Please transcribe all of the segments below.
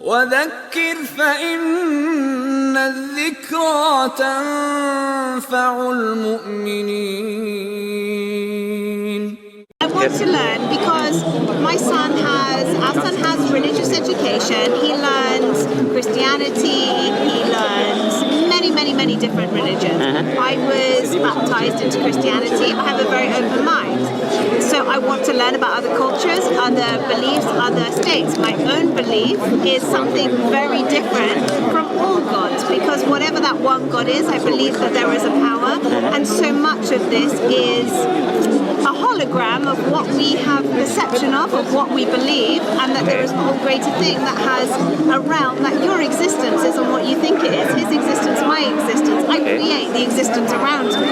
وذكر فإن الذكرى تنفع المؤمنين. I want to learn because our son has religious education. He learns Christianity, he learns many different religions. I was baptized into Christianity. I have a very open mind. So I want to learn about other cultures, other beliefs, other states. My own belief is something very different from all gods, because whatever that one God is, I believe that there is a power, and so much of this is a hologram of what we have perception of what we believe, and that there is a whole greater thing that has a realm, that your existence isn't what you think it is. His existence, my existence. I create the existence around me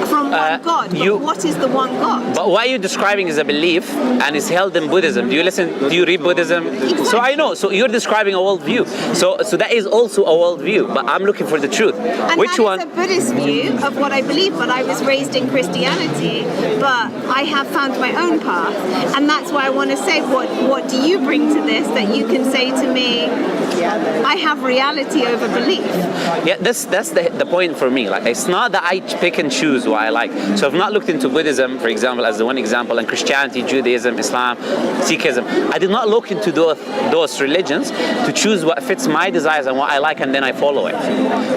from one God. But what is the one God? But what you're describing is a belief and is held in Buddhism. Do you read Buddhism? Exactly. So I know. So you're describing a worldview. So that is also a worldview. But I'm looking for the truth. And which that one? is a Buddhist view of what I believe. But I was raised in Christianity. But I have found my own path, and that's why I want to say, what do you bring to this that you can say to me, I have reality over belief? Yeah, that's the point for me. Like, it's not that I pick and choose what I like. So I've not looked into Buddhism, for example, as the one example, and Christianity, Judaism, Islam, Sikhism. I did not look into those religions to choose what fits my desires and what I like, and then I follow it.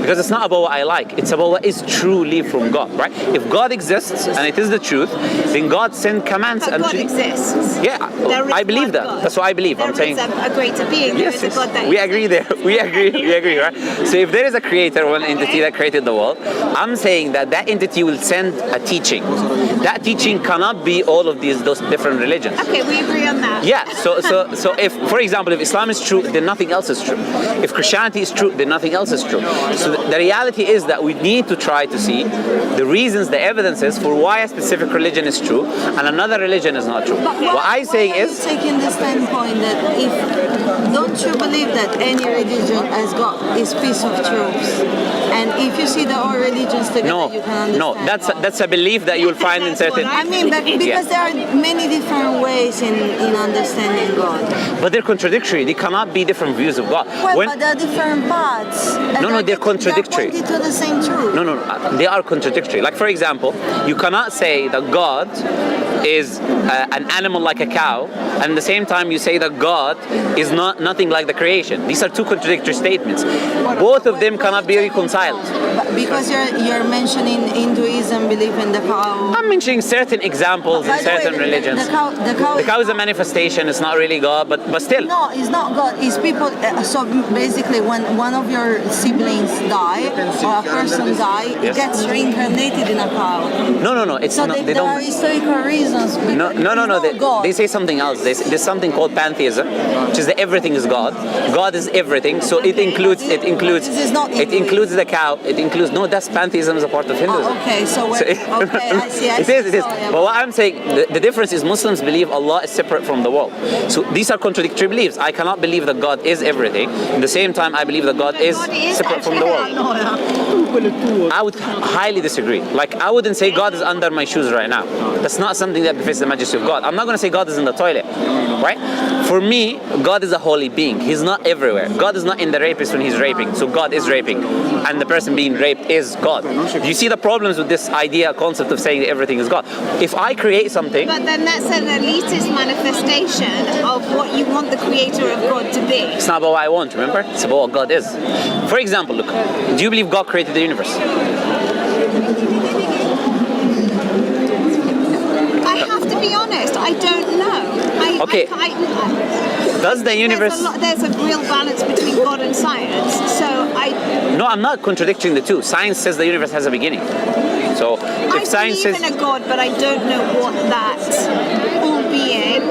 Because it's not about what I like, it's about what is truly from God, right? If God exists and it is the truth, then God sent commands. But and God exists. Yeah, I believe that. God. That's what I believe. I'm saying there is a greater being. Yes, there is a God that we agree there. We agree, right? So if there is a creator, one entity that created the world, I'm saying that entity will send a teaching. That teaching cannot be all of those different religions. Okay, we agree on that. Yeah. So if, for example, if Islam is true, then nothing else is true. If Christianity is true, then nothing else is true. So the reality is that we need to try to see the reasons, the evidences for why a specific religion is true and another religion is not true. What I say is, taking the standpoint that don't you believe that any religion has got its piece of truth, and if you see the all religions together, you can understand. that's a belief that you will find in certain. I mean, but because there are many different ways in understanding God. But they're contradictory. They cannot be different views of God. Well, but there are different paths. No, they're contradictory. They're pointing to the same truth. No, they are contradictory. Like, for example, you cannot say that God is an animal like a cow, and at the same time you say that God is nothing like the creation. These are two contradictory statements. Both of them cannot be reconciled. Because you're mentioning Hinduism, belief in the cow. I'm mentioning certain examples in certain religions. The cow is a manifestation. It's not really God, but still. No, it's not God. It's people. So basically, when one of your siblings die or a person die, it gets reincarnated in a cow. No. It's so not. There are historical reasons. No. They say something else. There's something called pantheism, which is that everything is God. God is everything. So it includes the cow. It includes that's pantheism is a part of Hinduism. Oh, okay, okay, I see. It is. But what I'm saying, the difference is Muslims believe Allah is separate from the world. So these are contradictory beliefs. I cannot believe that God is everything. At the same time, I believe that God is separate from the world. I would highly disagree. Like, I wouldn't say God is under my shoes right now. That's not something that befits the majesty of God. I'm not going to say God is in the toilet, right? For me, God is a holy being. He's not everywhere. God is not in the rapist when he's raping. So God is raping, and the person being raped is God. Do you see the problems with this concept of saying that everything is God? If I create something... But then that's an elitist manifestation of what you want the creator of God to be. It's not about what I want, remember? It's about what God is. For example, look, do you believe God created the universe? I have to be honest, I don't know. Okay. Does the universe... There's a real balance between God and science, so No, I'm not contradicting the two. Science says the universe has a beginning. So if science says... I believe in a God, but I don't know what that all-being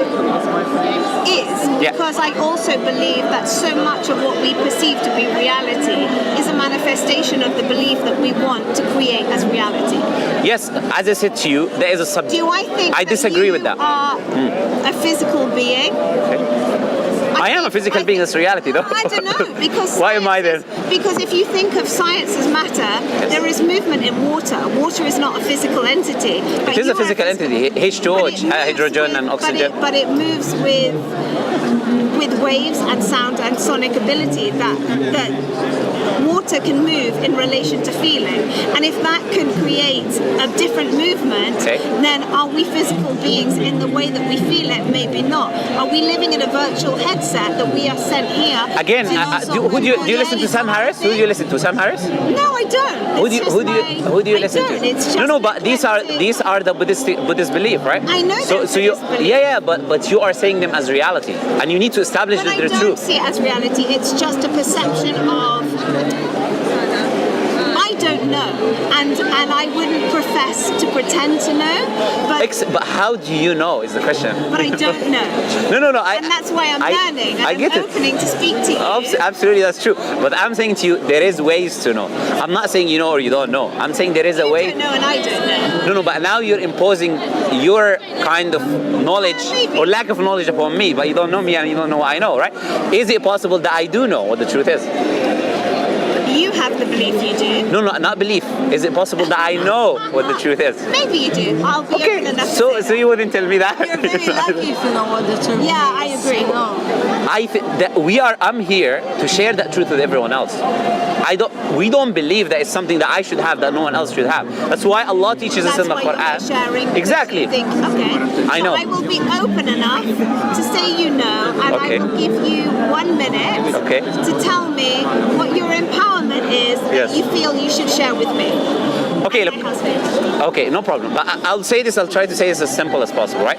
is. Yeah. Because I also believe that so much of what we perceive to be reality is a manifestation of the belief that we want to create as reality. Yes, as I said to you, there is a Do I think I disagree with that. Are a physical being? Okay. I am a physical being. That's reality, though. I don't know, because why am I then? Because if you think of science as matter, there is movement in water. Water is not a physical entity. It is a physical entity. H2O, hydrogen and oxygen. But it moves with waves and sound and sonic ability that water can move in relation to feeling. And if that can create a different movement, then are we physical beings in the way that we feel it? Maybe not. Are we living in a virtual headset that we are sent here? Again, do you listen to Sam Harris? Who do you listen to? Sam Harris? No, I don't. Who do you listen to? It's No, but these are the Buddhist belief, right? I know. So you but you are saying them as reality, and you need to establish that they're true. I don't see it as reality. It's just a perception of. I don't know, and I wouldn't profess to pretend to know, but how do you know is the question. But I don't know. No. And that's why I'm learning, and I get I'm opening to speak to you. Absolutely, that's true. But I'm saying to you, there is ways to know. I'm not saying you know or you don't know. I'm saying there is a way. You don't know and I don't know. No, but now you're imposing your kind of knowledge or lack of knowledge upon me, but you don't know me and you don't know what I know, right? Is it possible that I do know what the truth is? You have the belief you do. No, not belief. Is it possible that I know what the truth is? Maybe you do. I'll be open enough to say so you wouldn't tell me that? You're very lucky if you know what the truth is. Yeah, I agree. I'm here to share that truth with everyone else. We don't believe that it's something that I should have that no one else should have. That's why Allah teaches us in the Qur'an. That's why you're sharing. Exactly. You think, okay. I know. So I will be open enough to say you know, and I will give you 1 minute to tell me what your empowerment is that you feel you should share with me. Okay, look. Okay, no problem. But I'll try to say this as simple as possible, right?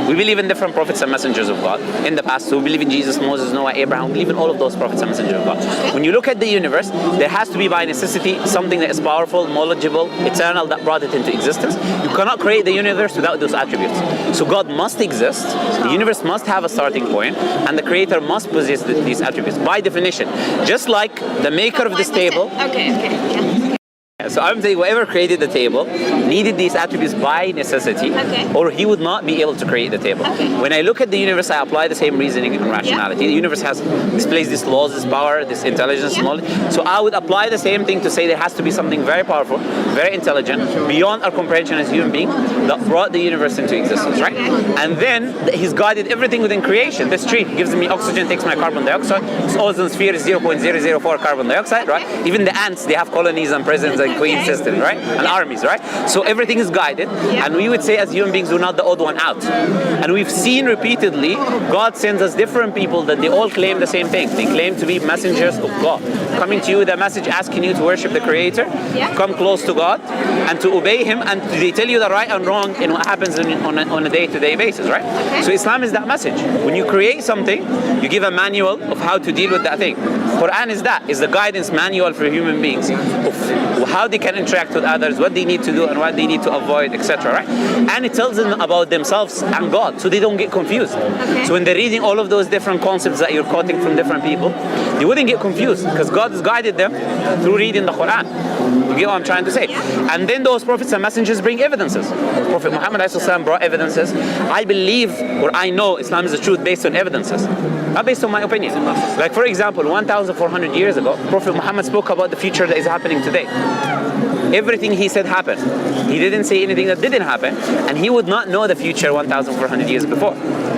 We believe in different prophets and messengers of God in the past. So we believe in Jesus, Moses, Noah, Abraham. We believe in all of those prophets and messengers of God. When you look at the universe, there has to be by necessity something that is powerful, knowledgeable, eternal that brought it into existence. You cannot create the universe without those attributes. So God must exist, the universe must have a starting point, and the creator must possess these attributes by definition. Just like the maker of this table. So I'm saying whoever created the table needed these attributes by necessity, or he would not be able to create the table. When I look at the universe, I apply the same reasoning and rationality. The universe displays these laws, this power, this intelligence, knowledge. So I would apply the same thing to say there has to be something very powerful, very intelligent, beyond our comprehension as human beings, that brought the universe into existence, right? And then he's guided everything within creation. This tree gives me oxygen, takes my carbon dioxide. Its ozone sphere is 0.004 carbon dioxide, right? Even the ants, they have colonies and prisons and queen systems, right? And armies, right? So everything is guided, and we would say as human beings we're not the odd one out. And we've seen repeatedly God sends us different people that they all claim the same thing. They claim to be messengers of God, coming to you with a message asking you to worship the Creator, come close to God, and to obey Him, and they tell you the right and wrong in what happens on a day-to-day basis, right? So Islam is that message. When you create something, you give a manual of how to deal with that thing. Quran is the guidance manual for human beings of how they can interact with others, what they need to do and what they need to avoid, etc. Right? And it tells them about themselves and God, so they don't get confused. So when they're reading all of those different concepts that you're quoting from different people, they wouldn't get confused because God has guided them through reading the Quran. You get what I'm trying to say? And then those prophets and messengers bring evidences. Prophet Muhammad brought evidences. I believe, or I know Islam is the truth based on evidences, not based on my opinion. Like for example, 1,400 years ago, Prophet Muhammad spoke about the future that is happening today. Everything he said happened. He didn't say anything that didn't happen, and he would not know the future 1,400 years before,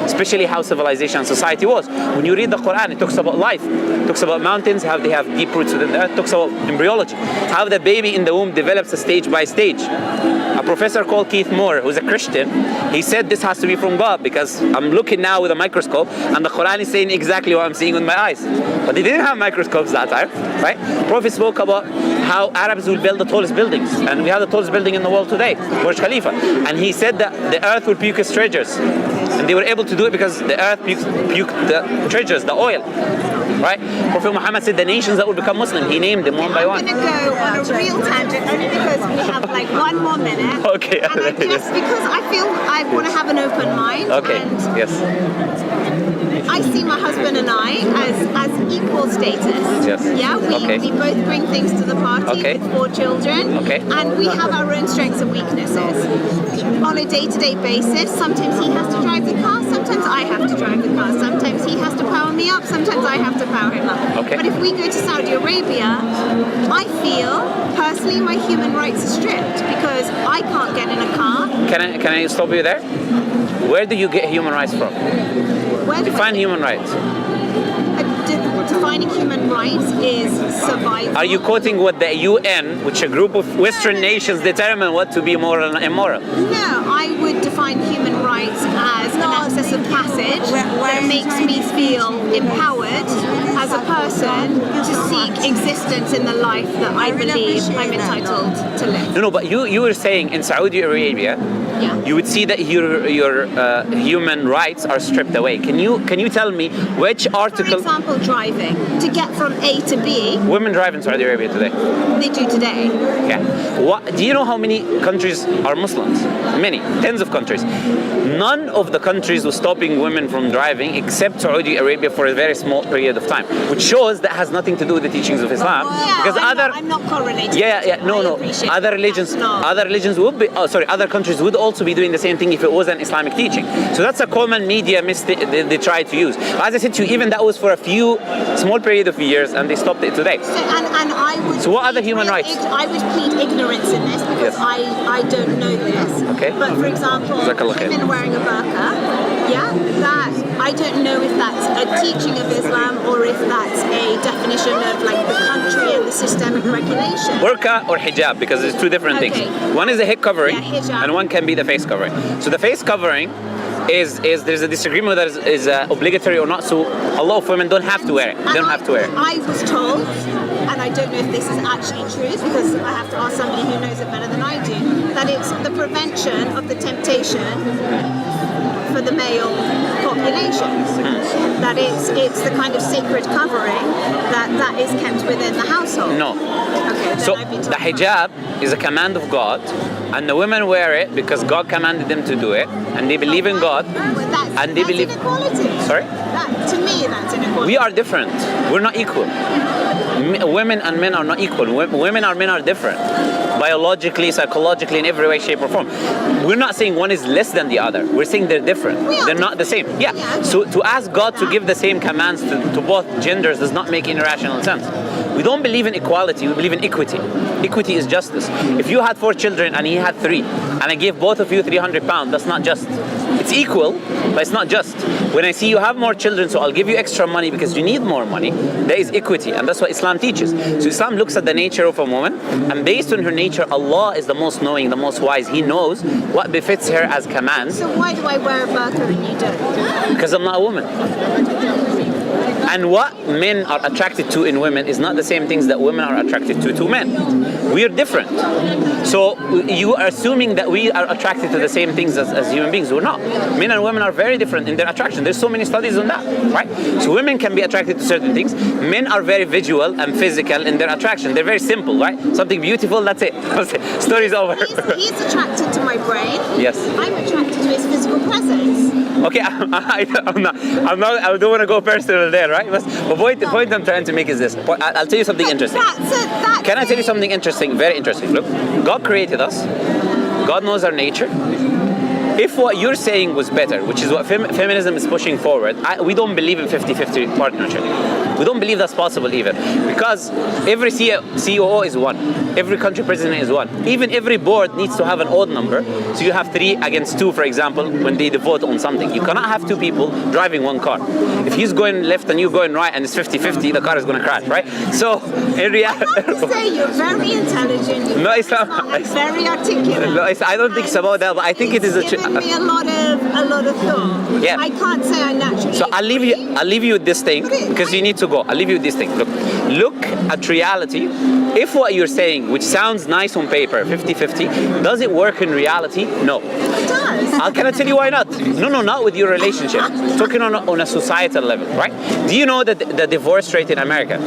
especially how civilization and society was. When you read the Quran, it talks about life. It talks about mountains, how they have deep roots within the earth. It talks about embryology, how the baby in the womb develops stage by stage. A professor called Keith Moore, who's a Christian, he said this has to be from God because I'm looking now with a microscope and the Quran is saying exactly what I'm seeing with my eyes. But they didn't have microscopes that time, right? Prophet spoke about how Arabs will build the tallest buildings, and we have the tallest building in the world today, Burj Khalifa. And he said that the earth will puke its treasures, and they were able to do it because the earth puked the treasures, the oil, right? Prophet Muhammad said the nations that will become Muslim, he named them one by one. I'm going to go on a real tangent only because we have like 1 more minute. Okay. And just because I feel I want to have an open mind. Okay. And yes. I see my husband and I as equal status. Yes. Yeah, we both bring things to the party with 4 children. And we have our own strengths and weaknesses. On a day-to-day basis, sometimes he has to drive the car, sometimes sometimes I have to drive the car, sometimes he has to power me up, sometimes I have to power him up. Okay. But if we go to Saudi Arabia, I feel personally my human rights are stripped because I can't get in a car. Can I stop you there? Where do you get human rights from? Where do Define human rights. Defining human rights is survival. Are you quoting what the UN, which a group of Western nations determine what to be moral and immoral? No, I would define human rights as an access of passage that makes me feel empowered as a person to seek existence in the life that I believe I'm entitled to live. No, but you were saying in Saudi Arabia, Yeah. you would see that your human rights are stripped away. Can you tell me which For article? example, driving. To get from A to B, Women drive in Saudi Arabia today. they do today. Okay. Do you know how many countries are Muslims? Many, tens of countries. None of the countries was stopping women from driving except Saudi Arabia for a very small period of time, which shows that has nothing to do with the teachings of Islam. Yeah, I'm not correlating. No. Other religions would be. Other countries would also be doing the same thing if it was an Islamic teaching. So that's a common media mistake they try to use. As I said to you, even that was for a few small period of years, and they stopped it today. So what are the human rights? I would plead ignorance in this because Yes. I don't know this. Okay. But for example, Jazakallah khair. women wearing a burqa, that I don't know if that's a teaching of Islam or if that's a definition of like the country and the systemic regulation. Burqa or hijab, because it's two different Okay. things. One is a head covering, Yeah, hijab. and one can be the face covering. So the face covering is there's a disagreement whether is obligatory or not. So a lot of women don't have to wear it. They don't have to wear it. I was told, and I don't know if this is actually true because I have to ask somebody who knows it better than I do, that it's the prevention of the temptation for the male population. That it's the kind of sacred covering that is kept within the household. No. Okay, then So I've been told the hijab is a command of God, and the women wear it because God commanded them to do it, and they believe in God, and they believe. inequality. Sorry? To me, that's inequality. We are different. We're not equal. Women and men are not equal. Women and men are different. Biologically, psychologically, in every way, shape, or form. We're not saying one is less than the other. We're saying they're different. They're not the same. Yeah. So to ask God to give the same commands to both genders does not make any rational sense. We don't believe in equality, we believe in equity. Equity is justice. If you had 4 children and he had 3, and I gave both of you £300, that's not just. It's equal, but it's not just. When I see you have more children, so I'll give you extra money because you need more money, there is equity, and that's what Islam teaches. So Islam looks at the nature of a woman, and based on her nature, Allah is the most knowing, the most wise. He knows what befits her as commands. So why do I wear a burqa and you don't? Because I'm not a woman. And what men are attracted to in women is not the same things that women are attracted to men. We are different. So you are assuming that we are attracted to the same things as human beings. We're not. Men and women are very different in their attraction. There's so many studies on that, right? So women can be attracted to certain things. Men are very visual and physical in their attraction. They're very simple, right? Something beautiful, that's it. Story's over. He's attracted to my brain. Yes. I'm attracted to his physical presence. Okay, I don't want to go personal there, right? But the point I'm trying to make is this. I'll tell you something interesting. Can I tell you something interesting? Very interesting. Look, God created us. God knows our nature. If what you're saying was better, which is what feminism is pushing forward, we don't believe in 50-50 partnership. We don't believe that's possible even. Because every COO is one. Every country president is one. Even every board needs to have an odd number. So you have 3 against 2, for example, when they vote on something. You cannot have 2 people driving one car. If he's going left and you're going right and it's 50-50, the car is going to crash, right? So in reality... I have to say, you're very intelligent. No, it's not. Very articulate. No, I don't think it's about that, but I think it is given me a lot of thought. Yeah. I can't say I naturally. So I'll leave you with this thing because you need to go. I'll leave you with this thing. Look at reality. If what you're saying, which sounds nice on paper, 50-50, does it work in reality? No. It does. Can I tell you why not? No, not with your relationship. Talking on a societal level, right? Do you know that the divorce rate in America?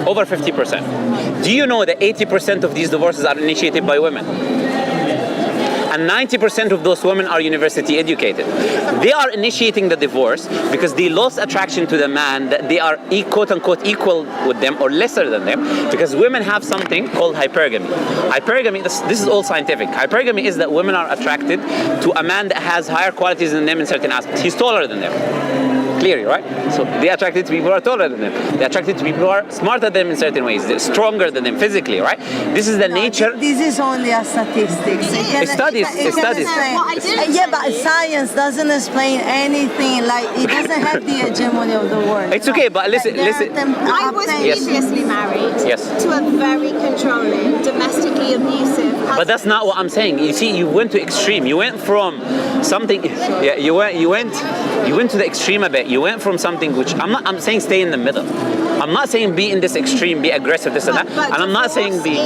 Over 50%. Do you know that 80% of these divorces are initiated by women? And and 90% of those women are university educated. They are initiating the divorce because they lost attraction to the man, that they are quote unquote equal with them or lesser than them, because women have something called hypergamy. Hypergamy, this is all scientific. Hypergamy is that women are attracted to a man that has higher qualities than them in certain aspects. He's taller than them. Clearly, right? So they're attracted to people who are taller than them. They're attracted to people who are smarter than them in certain ways. They're stronger than them physically, right? This is the nature. This is only a statistics. It studies. Yeah, but science doesn't explain anything. Like, it doesn't have the hegemony of the world. It's okay, but listen. I was previously married to a very controlling, domestically abusive husband. But that's not what I'm saying. You see, you went to extreme. You went from something. Yeah, you went to the extreme a bit. You went from something which I'm saying stay in the middle. I'm not saying be in this extreme, be aggressive, this and that. But And I'm not saying be.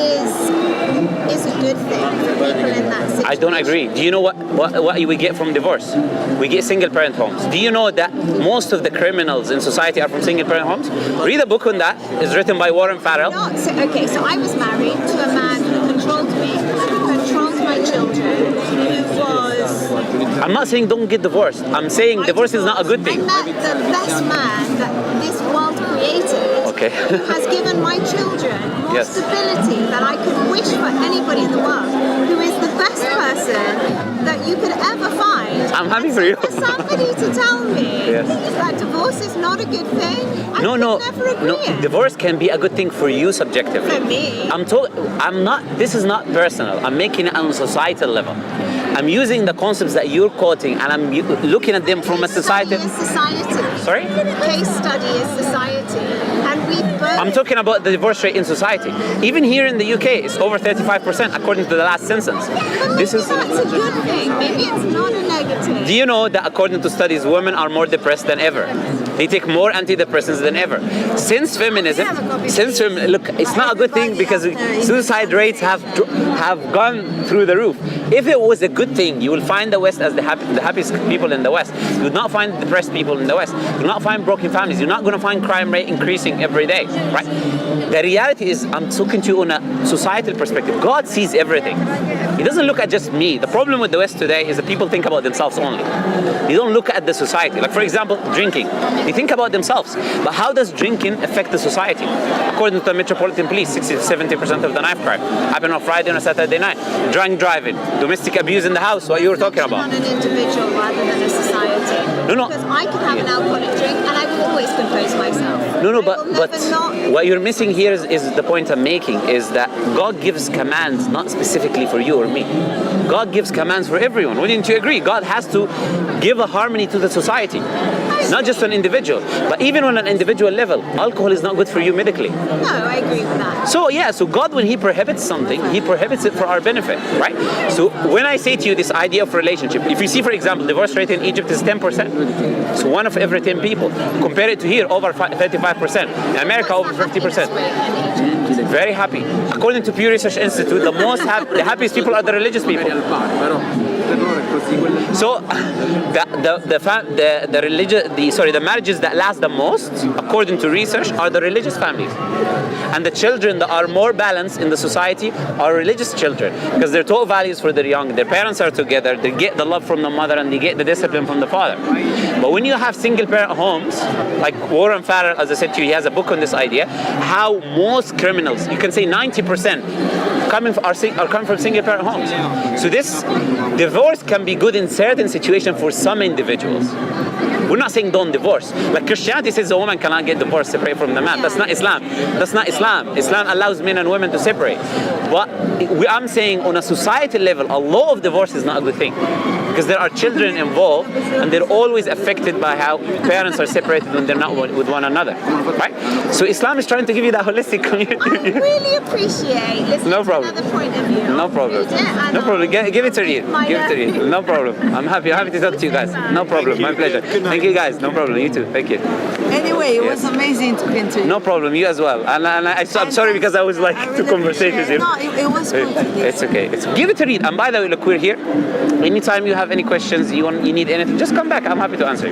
Is a good thing for people in that situation. I don't agree. Do you know what we get from divorce? We get single parent homes. Do you know that most of the criminals in society are from single parent homes? Read a book on that. It's written by Warren Farrell. So I was married to a man who controlled me, who controlled my children, who was... I'm not saying don't get divorced. I'm saying divorce is not a good thing. I'm not the best man that this world created, who has given my children more stability than I could wish for anybody in the world, who is the best person that you could ever find. I'm happy for you. For somebody to tell me that divorce is not a good thing, I never agree. Divorce can be a good thing for you subjectively. For me. This is not personal. I'm making it on a societal level. I'm using the concepts that you're quoting and I'm looking at them from a society. Sorry? Case study is society. And we both... I'm talking about the divorce rate in society. Even here in the UK, it's over 35% according to the last census. That's a good thing. Maybe it's not a negative. Do you know that according to studies, women are more depressed than ever? They take more antidepressants than ever. Since feminism, look, it's not a good thing because suicide rates have gone through the roof. If it was a good thing, you will find the West as the happiest people in the West. You would not find depressed people in the West. You will not find broken families. You're not going to find crime rate increasing every day, right? The reality is, I'm talking to you on a societal perspective. God sees everything. He doesn't look at just me. The problem with the West today is that people think about themselves only. They don't look at the society. Like, for example, drinking. They think about themselves. But how does drinking affect the society? According to the Metropolitan Police, 60-70% of the knife crime happen on Friday and a Saturday night. Drunk driving, domestic abuse in the house, what you were talking about. On an individual rather than a society. No. Because I could have an alcoholic drink and I will always compose myself. No, but what you're missing here is the point I'm making, is that God gives commands not specifically for you or me. God gives commands for everyone. Wouldn't you agree? God has to give a harmony to the society. Not just an individual, but even on an individual level, alcohol is not good for you medically. No, I agree with that. So God, when He prohibits something, He prohibits it for our benefit, right? So when I say to you this idea of relationship, if you see, for example, divorce rate in Egypt is 10%. So 1 of every 10 people. Compare it to here, over 35%. In America, over 50%. Very happy. According to Pew Research Institute, the happiest people are the religious people. So the marriages that last the most, according to research, are the religious families. And the children that are more balanced in the society are religious children, because they're taught values for their young. Their parents are together, they get the love from the mother and they get the discipline from the father. But when you have single parent homes, like Warren Farrell, as I said to you, he has a book on this idea, how most criminals, you can say 90%, are coming from single parent homes. So this divorce can be good in certain situations for some individuals. We're not saying don't divorce. Like Christianity says a woman cannot get divorced, separate from the man. That's not Islam. That's not Islam. Islam allows men and women to separate. But I'm saying on a societal level, a law of divorce is not a good thing. Because there are children involved and they're always affected by how parents are separated when they're not with one another. Right? So Islam is trying to give you that holistic community. I really appreciate listening to another point of view. No problem. No problem. Give it to read. Give it to read. No problem. I'm happy to talk to you guys. No problem. My pleasure. Thank you guys. No problem. You too. Thank you. Anyway, it was amazing to interview. No problem. You as well. And I'm sorry because I was like two conversations. No, it was good. It's okay. Give it to read. And by the way, look, we're here. Anytime you have any questions, you need anything, just come back. I'm happy to answer you.